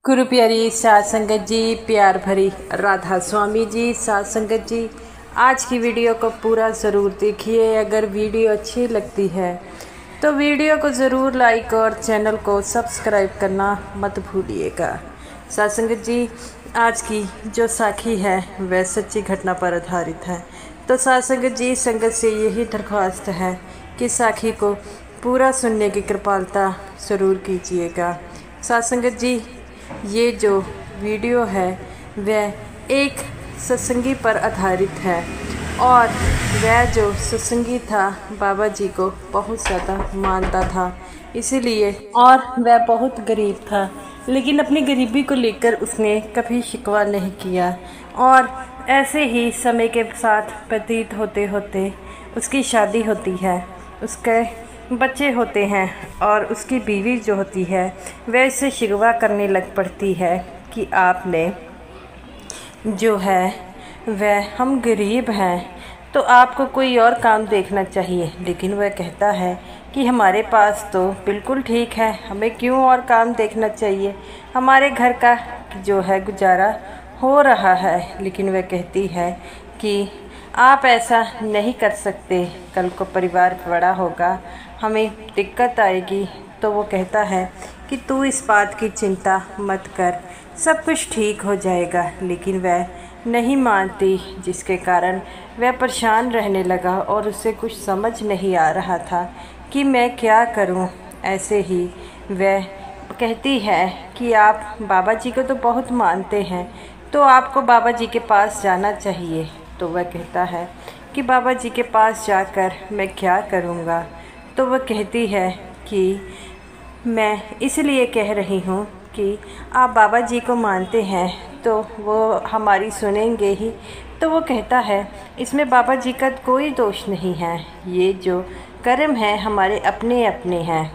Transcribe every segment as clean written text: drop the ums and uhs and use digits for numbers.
गुरु प्यारी साध संगत जी, प्यार भरी राधा स्वामी जी, साध संगत जी, आज की वीडियो को पूरा ज़रूर देखिए। अगर वीडियो अच्छी लगती है तो वीडियो को ज़रूर लाइक और चैनल को सब्सक्राइब करना मत भूलिएगा। साध संगत जी, आज की जो साखी है वह सच्ची घटना पर आधारित है। तो साध संगत जी, संगत से यही दरख्वास्त है कि साखी को पूरा सुनने की कृपालता ज़रूर कीजिएगा। साध संगत जी, ये जो वीडियो है वह एक सत्संगी पर आधारित है और वह जो सत्संगी था बाबा जी को बहुत ज़्यादा मानता था, इसीलिए, और वह बहुत गरीब था, लेकिन अपनी गरीबी को लेकर उसने कभी शिकवा नहीं किया। और ऐसे ही समय के साथ व्यतीत होते होते उसकी शादी होती है, उसके बच्चे होते हैं और उसकी बीवी जो होती है वह इससे शिकवा करने लग पड़ती है कि आपने जो है वह, हम गरीब हैं तो आपको कोई और काम देखना चाहिए। लेकिन वह कहता है कि हमारे पास तो बिल्कुल ठीक है, हमें क्यों और काम देखना चाहिए, हमारे घर का जो है गुजारा हो रहा है। लेकिन वह कहती है कि आप ऐसा नहीं कर सकते, कल को परिवार बड़ा होगा, हमें दिक्कत आएगी। तो वो कहता है कि तू इस बात की चिंता मत कर, सब कुछ ठीक हो जाएगा। लेकिन वह नहीं मानती, जिसके कारण वह परेशान रहने लगा और उसे कुछ समझ नहीं आ रहा था कि मैं क्या करूं। ऐसे ही वह कहती है कि आप बाबा जी को तो बहुत मानते हैं, तो आपको बाबा जी के पास जाना चाहिए। तो वह कहता है कि बाबा जी के पास जाकर मैं क्या करूँगा। तो वह कहती है कि मैं इसलिए कह रही हूँ कि आप बाबा जी को मानते हैं तो वो हमारी सुनेंगे ही। तो वो कहता है इसमें बाबा जी का कोई दोष नहीं है, ये जो कर्म है हमारे अपने अपने हैं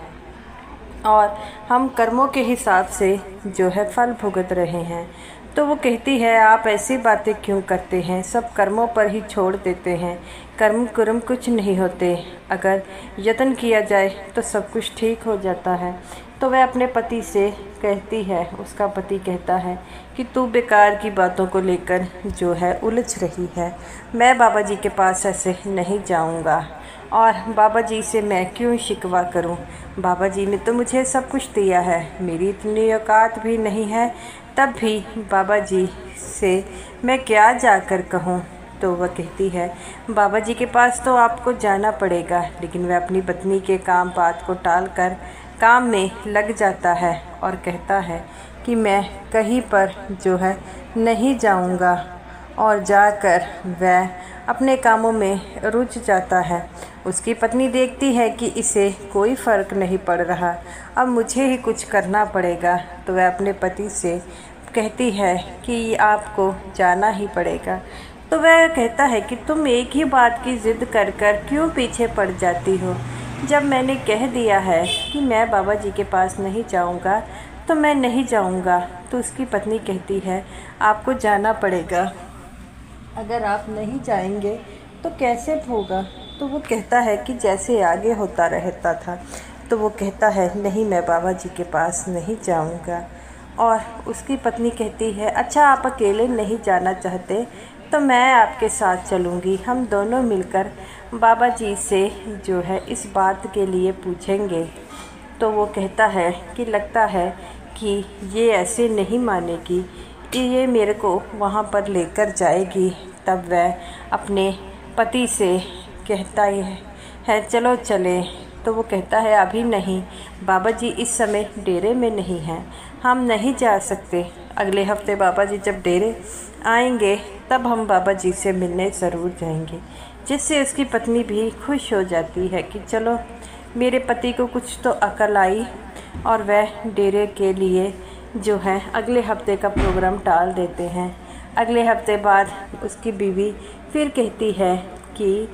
और हम कर्मों के हिसाब से जो है फल भुगत रहे हैं। तो वो कहती है आप ऐसी बातें क्यों करते हैं, सब कर्मों पर ही छोड़ देते हैं, कर्म कुर्म कुछ नहीं होते, अगर यत्न किया जाए तो सब कुछ ठीक हो जाता है। तो वह अपने पति से कहती है, उसका पति कहता है कि तू बेकार की बातों को लेकर जो है उलझ रही है, मैं बाबा जी के पास ऐसे नहीं जाऊंगा और बाबा जी से मैं क्यों शिकवा करूं, बाबा जी ने तो मुझे सब कुछ दिया है, मेरी इतनी औकात भी नहीं है, तब भी बाबा जी से मैं क्या जाकर कहूं। तो वह कहती है बाबा जी के पास तो आपको जाना पड़ेगा। लेकिन वह अपनी पत्नी के काम बात को टालकर काम में लग जाता है और कहता है कि मैं कहीं पर जो है नहीं जाऊंगा, और जाकर वह अपने कामों में रुझ जाता है। उसकी पत्नी देखती है कि इसे कोई फ़र्क नहीं पड़ रहा, अब मुझे ही कुछ करना पड़ेगा। तो वह अपने पति से कहती है कि आपको जाना ही पड़ेगा। तो वह कहता है कि तुम एक ही बात की ज़िद कर कर क्यों पीछे पड़ जाती हो, जब मैंने कह दिया है कि मैं बाबा जी के पास नहीं जाऊंगा तो मैं नहीं जाऊंगा। तो उसकी पत्नी कहती है आपको जाना पड़ेगा, अगर आप नहीं जाएंगे तो कैसे होगा। तो वो कहता है कि जैसे आगे होता रहता था। तो वो कहता है नहीं, मैं बाबा जी के पास नहीं जाऊंगा। और उसकी पत्नी कहती है अच्छा आप अकेले नहीं जाना चाहते तो मैं आपके साथ चलूँगी, हम दोनों मिलकर बाबा जी से जो है इस बात के लिए पूछेंगे। तो वो कहता है कि लगता है कि ये ऐसे नहीं मानेगी, कि ये मेरे को वहाँ पर लेकर जाएगी। तब वह अपने पति से कहता है चलो चले। तो वो कहता है अभी नहीं, बाबा जी इस समय डेरे में नहीं हैं, हम नहीं जा सकते, अगले हफ्ते बाबा जी जब डेरे आएंगे तब हम बाबा जी से मिलने ज़रूर जाएंगे। जिससे उसकी पत्नी भी खुश हो जाती है कि चलो मेरे पति को कुछ तो अकल आई, और वह डेरे के लिए जो है अगले हफ्ते का प्रोग्राम टाल देते हैं। अगले हफ्ते बाद उसकी बीवी फिर कहती है कि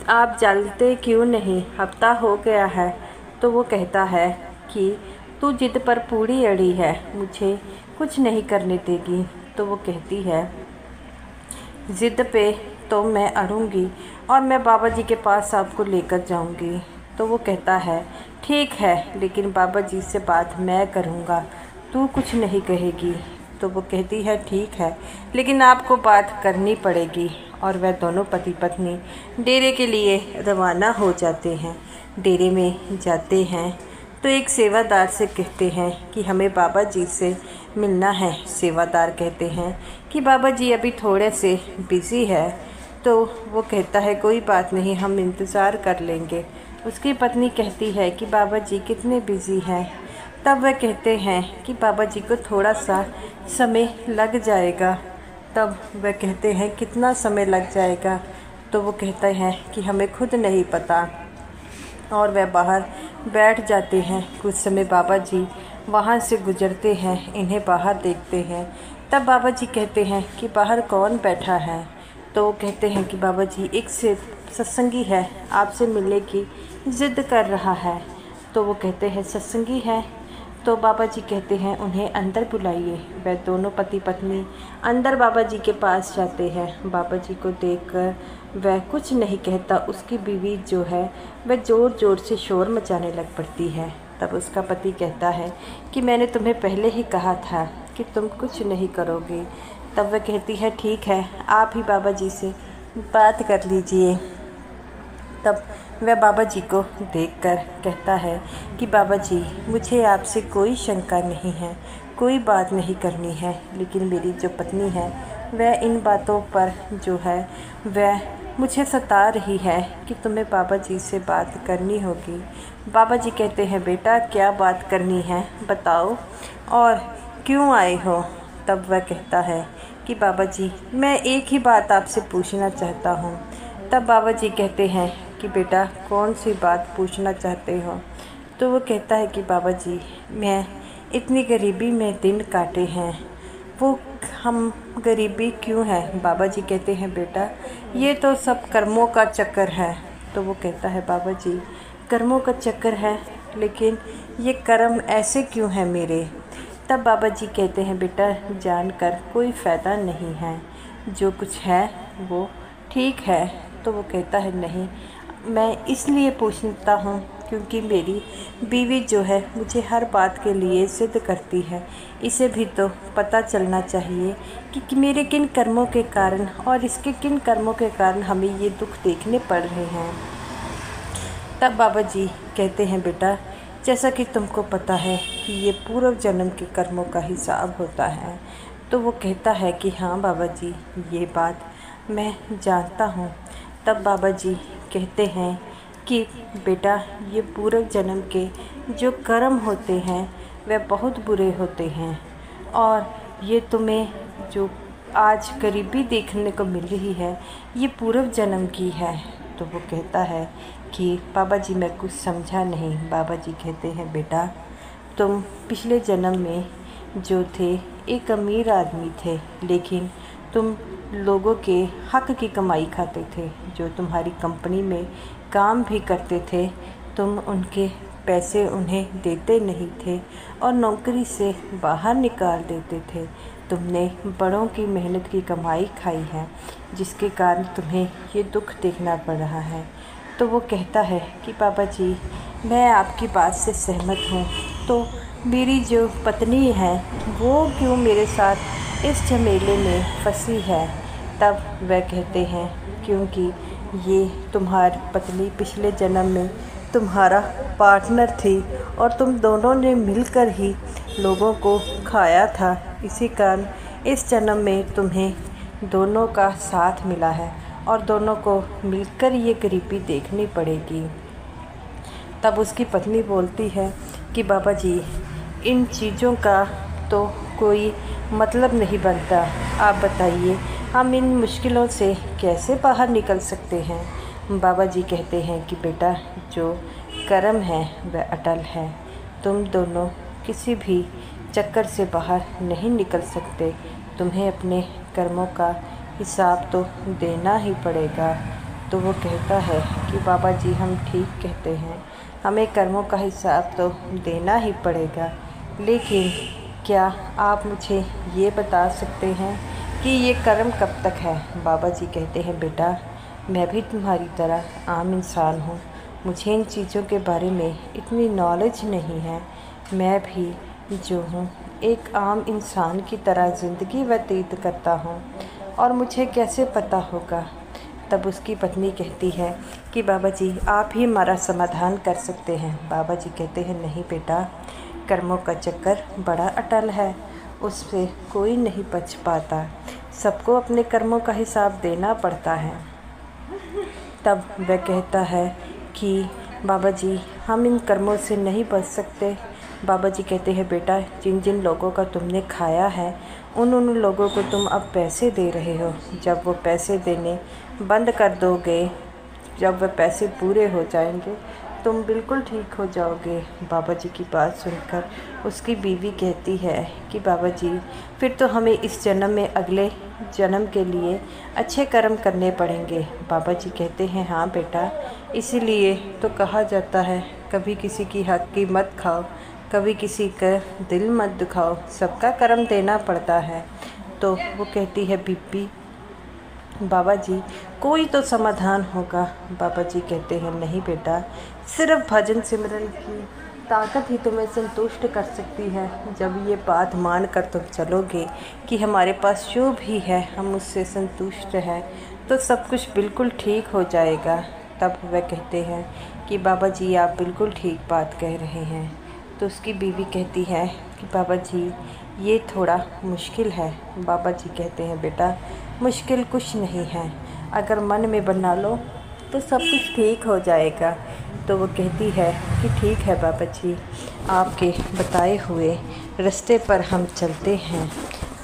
आप चलते क्यों नहीं, हफ्ता हो गया है। तो वो कहता है कि तू जिद पर पूरी अड़ी है, मुझे कुछ नहीं करने देगी। तो वो कहती है ज़िद पे तो मैं अड़ूंगी और मैं बाबा जी के पास आपको लेकर जाऊंगी। तो वो कहता है ठीक है, लेकिन बाबा जी से बात मैं करूंगा। तू कुछ नहीं कहेगी। तो वो कहती है ठीक है, लेकिन आपको बात करनी पड़ेगी। और वह दोनों पति पत्नी डेरे के लिए रवाना हो जाते हैं। डेरे में जाते हैं तो एक सेवादार से कहते हैं कि हमें बाबा जी से मिलना है। सेवादार कहते हैं कि बाबा जी अभी थोड़े से बिज़ी है। तो वो कहता है कोई बात नहीं, हम इंतज़ार कर लेंगे। उसकी पत्नी कहती है कि बाबा जी कितने बिज़ी हैं। तब वह कहते हैं कि बाबा जी को थोड़ा सा समय लग जाएगा। तब वह कहते हैं कितना समय लग जाएगा। तो वो कहते हैं कि हमें खुद नहीं पता। और वह बाहर बैठ जाते हैं। कुछ समय बाबा जी वहाँ से गुजरते हैं, इन्हें बाहर देखते हैं। तब बाबा जी कहते हैं कि बाहर कौन बैठा है। तो वो कहते हैं कि बाबा जी एक से सत्संगी है, आपसे मिलने की ज़िद कर रहा है। तो वो कहते हैं सत्संगी है। तो बाबा जी कहते हैं उन्हें अंदर बुलाइए। वह दोनों पति पत्नी अंदर बाबा जी के पास जाते हैं। बाबा जी को देखकर वह कुछ नहीं कहता। उसकी बीवी जो है वह ज़ोर ज़ोर से शोर मचाने लग पड़ती है। तब उसका पति कहता है कि मैंने तुम्हें पहले ही कहा था कि तुम कुछ नहीं करोगे। तब वह कहती है ठीक है, आप ही बाबा जी से बात कर लीजिए। तब वह बाबा जी को देखकर कहता है कि बाबा जी मुझे आपसे कोई शंका नहीं है, कोई बात नहीं करनी है, लेकिन मेरी जो पत्नी है वह इन बातों पर जो है वह मुझे सता रही है कि तुम्हें बाबा जी से बात करनी होगी। बाबा जी कहते हैं बेटा क्या बात करनी है बताओ और क्यों आए हो। तब वह कहता है कि बाबा जी मैं एक ही बात आपसे पूछना चाहता हूँ। तब बाबा जी कहते हैं कि बेटा कौन सी बात पूछना चाहते हो। तो वो कहता है कि बाबा जी मैं इतनी गरीबी में दिन काटे हैं, वो हम गरीबी क्यों है। बाबा जी कहते हैं बेटा ये तो सब कर्मों का चक्कर है। तो वो कहता है बाबा जी कर्मों का चक्कर है, लेकिन ये कर्म ऐसे क्यों हैं मेरे। तब बाबा जी कहते हैं बेटा जानकर कोई फ़ायदा नहीं है, जो कुछ है वो ठीक है। तो वो कहता है नहीं, मैं इसलिए पूछता हूँ क्योंकि मेरी बीवी जो है मुझे हर बात के लिए ज़िद करती है। इसे भी तो पता चलना चाहिए कि मेरे किन कर्मों के कारण और इसके किन कर्मों के कारण हमें ये दुख देखने पड़ रहे हैं। तब बाबा जी कहते हैं बेटा जैसा कि तुमको पता है कि ये पूर्व जन्म के कर्मों का हिसाब होता है। तो वो कहता है कि हाँ बाबा जी ये बात मैं जानता हूँ। तब बाबा जी कहते हैं कि बेटा ये पूर्व जन्म के जो कर्म होते हैं वे बहुत बुरे होते हैं और ये तुम्हें जो आज गरीबी देखने को मिल रही है ये पूर्व जन्म की है। तो वो कहता है कि बाबा जी मैं कुछ समझा नहीं। बाबा जी कहते हैं बेटा तुम पिछले जन्म में जो थे एक अमीर आदमी थे, लेकिन तुम लोगों के हक की कमाई खाते थे। जो तुम्हारी कंपनी में काम भी करते थे तुम उनके पैसे उन्हें देते नहीं थे और नौकरी से बाहर निकाल देते थे। तुमने बड़ों की मेहनत की कमाई खाई है, जिसके कारण तुम्हें ये दुख देखना पड़ रहा है। तो वो कहता है कि बाबा जी मैं आपकी बात से सहमत हूँ, तो मेरी जो पत्नी है वो क्यों मेरे साथ इस झमेले में फंसी है। तब वह कहते हैं क्योंकि ये तुम्हारी पत्नी पिछले जन्म में तुम्हारा पार्टनर थी और तुम दोनों ने मिलकर ही लोगों को खाया था, इसी कारण इस जन्म में तुम्हें दोनों का साथ मिला है और दोनों को मिलकर ये गरीबी देखनी पड़ेगी। तब उसकी पत्नी बोलती है कि बाबा जी इन चीज़ों का तो कोई मतलब नहीं बनता, आप बताइए हम इन मुश्किलों से कैसे बाहर निकल सकते हैं। बाबा जी कहते हैं कि बेटा जो कर्म है वह अटल है, तुम दोनों किसी भी चक्कर से बाहर नहीं निकल सकते, तुम्हें अपने कर्मों का हिसाब तो देना ही पड़ेगा। तो वो कहता है कि बाबा जी हम ठीक कहते हैं, हमें कर्मों का हिसाब तो देना ही पड़ेगा, लेकिन क्या आप मुझे ये बता सकते हैं कि ये कर्म कब तक है। बाबा जी कहते हैं बेटा मैं भी तुम्हारी तरह आम इंसान हूँ, मुझे इन चीज़ों के बारे में इतनी नॉलेज नहीं है, मैं भी जो हूँ एक आम इंसान की तरह ज़िंदगी व्यतीत करता हूँ और मुझे कैसे पता होगा। तब उसकी पत्नी कहती है कि बाबा जी आप ही हमारा समाधान कर सकते हैं। बाबा जी कहते हैं नहीं बेटा, कर्मों का चक्कर बड़ा अटल है, उससे कोई नहीं बच पाता, सबको अपने कर्मों का हिसाब देना पड़ता है। तब वह कहता है कि बाबा जी हम इन कर्मों से नहीं बच सकते। बाबा जी कहते हैं बेटा, जिन जिन लोगों का तुमने खाया है उन लोगों को तुम अब पैसे दे रहे हो। जब वो पैसे देने बंद कर दोगे, जब वह पैसे पूरे हो जाएंगे, तुम बिल्कुल ठीक हो जाओगे। बाबा जी की बात सुनकर उसकी बीवी कहती है कि बाबा जी फिर तो हमें इस जन्म में अगले जन्म के लिए अच्छे कर्म करने पड़ेंगे। बाबा जी कहते हैं हाँ बेटा, इसीलिए तो कहा जाता है कभी किसी की हक की मत खाओ, कभी किसी का दिल मत दुखाओ, सबका कर्म देना पड़ता है। तो वो कहती है बीबी बाबा जी कोई तो समाधान होगा। बाबा जी कहते हैं नहीं बेटा, सिर्फ भजन सिमरन की ताकत ही तुम्हें संतुष्ट कर सकती है। जब ये बात मान कर तुम चलोगे कि हमारे पास जो भी है हम उससे संतुष्ट हैं, तो सब कुछ बिल्कुल ठीक हो जाएगा। तब वह कहते हैं कि बाबा जी आप बिल्कुल ठीक बात कह रहे हैं। तो उसकी बीवी कहती है कि बाबा जी ये थोड़ा मुश्किल है। बाबा जी कहते हैं बेटा मुश्किल कुछ नहीं है, अगर मन में बना लो तो सब कुछ ठीक हो जाएगा। तो वो कहती है कि ठीक है बाबा जी, आपके बताए हुए रास्ते पर हम चलते हैं।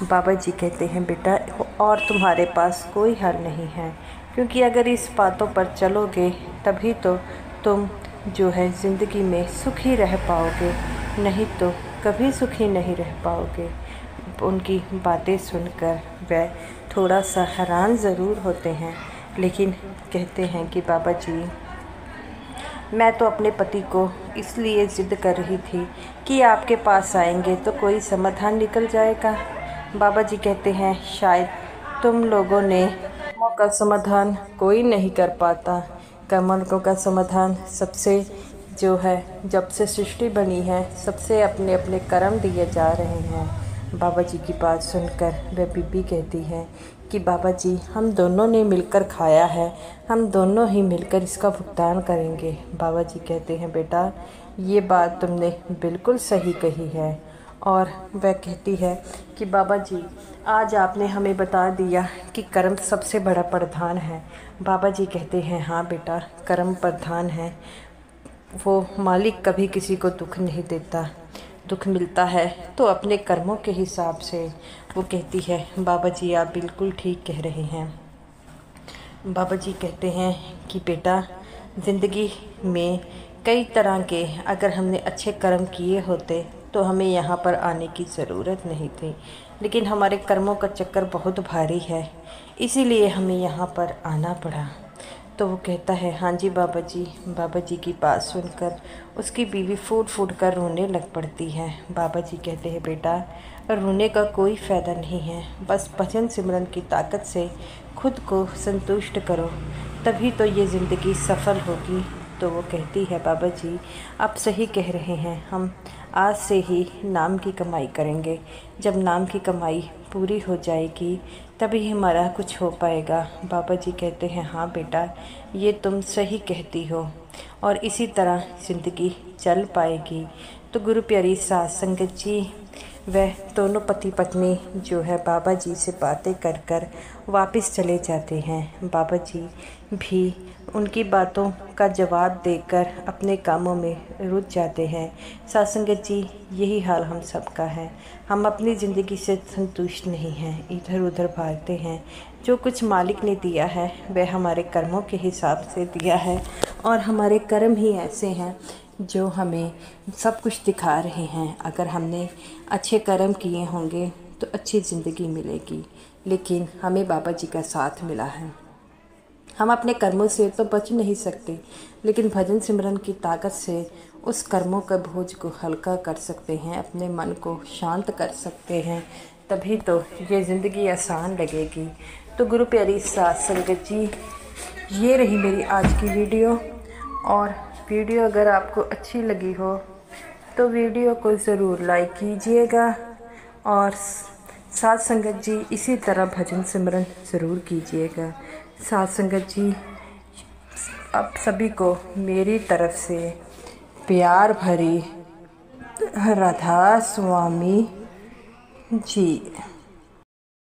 बाबा जी कहते हैं बेटा और तुम्हारे पास कोई हल नहीं है, क्योंकि अगर इस बातों पर चलोगे तभी तो तुम जो है ज़िंदगी में सुखी रह पाओगे, नहीं तो कभी सुखी नहीं रह पाओगे। उनकी बातें सुनकर वह थोड़ा सा हैरान ज़रूर होते हैं, लेकिन कहते हैं कि बाबा जी मैं तो अपने पति को इसलिए ज़िद कर रही थी कि आपके पास आएंगे तो कोई समाधान निकल जाएगा। बाबा जी कहते हैं शायद तुम लोगों ने कर्मों का समाधान कोई नहीं कर पाता। कर्मों का समाधान सबसे जो है जब से सृष्टि बनी है सबसे अपने अपने कर्म दिए जा रहे हैं। बाबा जी की बात सुनकर वह बीबी कहती है कि बाबा जी हम दोनों ने मिलकर खाया है, हम दोनों ही मिलकर इसका भुगतान करेंगे। बाबा जी कहते हैं बेटा ये बात तुमने बिल्कुल सही कही है। और वह कहती है कि बाबा जी आज आपने हमें बता दिया कि कर्म सबसे बड़ा प्रधान है। बाबा जी कहते हैं हाँ बेटा, कर्म प्रधान है, वो मालिक कभी किसी को दुख नहीं देता, दुख मिलता है तो अपने कर्मों के हिसाब से। वो कहती है बाबा जी आप बिल्कुल ठीक कह रहे हैं। बाबा जी कहते हैं कि बेटा ज़िंदगी में कई तरह के अगर हमने अच्छे कर्म किए होते तो हमें यहाँ पर आने की ज़रूरत नहीं थी, लेकिन हमारे कर्मों का चक्कर बहुत भारी है, इसीलिए हमें यहाँ पर आना पड़ा। तो वो कहता है हाँ जी बाबा जी। बाबा जी की बात सुनकर उसकी बीवी फूट फूट कर रोने लग पड़ती है। बाबा जी कहते हैं बेटा रोने का कोई फ़ायदा नहीं है, बस भजन सिमरन की ताकत से खुद को संतुष्ट करो, तभी तो ये ज़िंदगी सफल होगी। तो वो कहती है बाबा जी आप सही कह रहे हैं, हम आज से ही नाम की कमाई करेंगे, जब नाम की कमाई पूरी हो जाएगी तभी हमारा कुछ हो पाएगा। बाबा जी कहते हैं हाँ बेटा ये तुम सही कहती हो और इसी तरह ज़िंदगी चल पाएगी। तो गुरु प्यारी साध संगत जी वह दोनों पति पत्नी जो है बाबा जी से बातें कर कर वापस चले जाते हैं। बाबा जी भी उनकी बातों का जवाब देकर अपने कामों में रुझ जाते हैं। साध संगत जी यही हाल हम सबका है, हम अपनी ज़िंदगी से संतुष्ट नहीं हैं, इधर उधर भागते हैं। जो कुछ मालिक ने दिया है वह हमारे कर्मों के हिसाब से दिया है और हमारे कर्म ही ऐसे हैं जो हमें सब कुछ दिखा रहे हैं। अगर हमने अच्छे कर्म किए होंगे तो अच्छी ज़िंदगी मिलेगी, लेकिन हमें बाबा जी का साथ मिला है। हम अपने कर्मों से तो बच नहीं सकते, लेकिन भजन सिमरन की ताकत से उस कर्मों का बोझ को हल्का कर सकते हैं, अपने मन को शांत कर सकते हैं, तभी तो ये ज़िंदगी आसान लगेगी। तो गुरु प्यारी साध संगत जी ये रही मेरी आज की वीडियो, और वीडियो अगर आपको अच्छी लगी हो तो वीडियो को ज़रूर लाइक कीजिएगा और साथ संगत जी इसी तरह भजन सिमरन ज़रूर कीजिएगा। साथ संगत जी आप सभी को मेरी तरफ से प्यार भरी राधा स्वामी जी।